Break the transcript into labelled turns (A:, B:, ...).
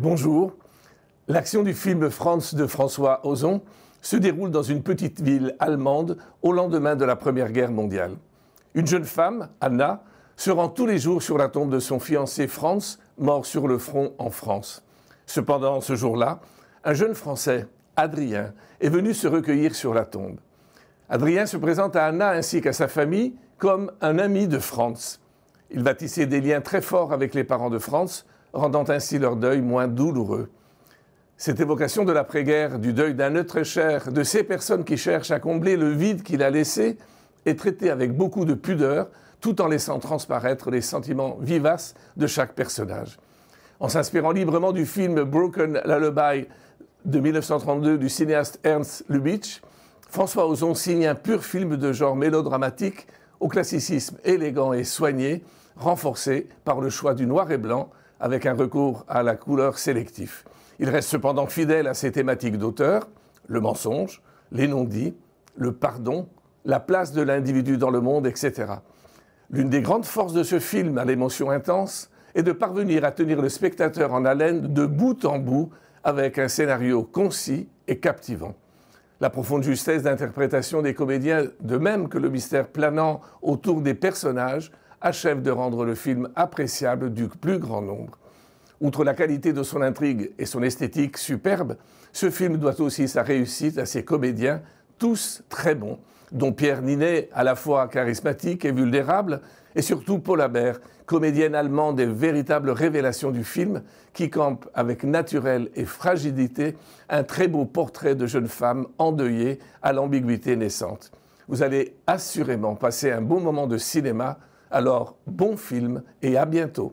A: Bonjour. L'action du film Franz de François Ozon se déroule dans une petite ville allemande au lendemain de la Première Guerre mondiale. Une jeune femme, Anna, se rend tous les jours sur la tombe de son fiancé Franz, mort sur le front en France. Cependant, ce jour-là, un jeune Français, Adrien, est venu se recueillir sur la tombe. Adrien se présente à Anna ainsi qu'à sa famille comme un ami de Franz. Il va tisser des liens très forts avec les parents de Franz, rendant ainsi leur deuil moins douloureux. Cette évocation de l'après-guerre, du deuil d'un être cher, de ces personnes qui cherchent à combler le vide qu'il a laissé, est traitée avec beaucoup de pudeur, tout en laissant transparaître les sentiments vivaces de chaque personnage. En s'inspirant librement du film Broken Lullaby de 1932 du cinéaste Ernst Lubitsch, François Ozon signe un pur film de genre mélodramatique au classicisme élégant et soigné, renforcé par le choix du noir et blanc avec un recours à la couleur sélectif. Il reste cependant fidèle à ses thématiques d'auteur, le mensonge, les non-dits, le pardon, la place de l'individu dans le monde, etc. L'une des grandes forces de ce film à l'émotion intense est de parvenir à tenir le spectateur en haleine de bout en bout avec un scénario concis et captivant. La profonde justesse d'interprétation des comédiens, de même que le mystère planant autour des personnages, achève de rendre le film appréciable du plus grand nombre. Outre la qualité de son intrigue et son esthétique superbe, ce film doit aussi sa réussite à ses comédiens, tous très bons, dont Pierre Ninet, à la fois charismatique et vulnérable, et surtout Paul Haber, comédienne allemande et véritable révélation du film, qui campe avec naturel et fragilité un très beau portrait de jeune femme endeuillée à l'ambiguïté naissante. Vous allez assurément passer un bon moment de cinéma, alors bon film et à bientôt.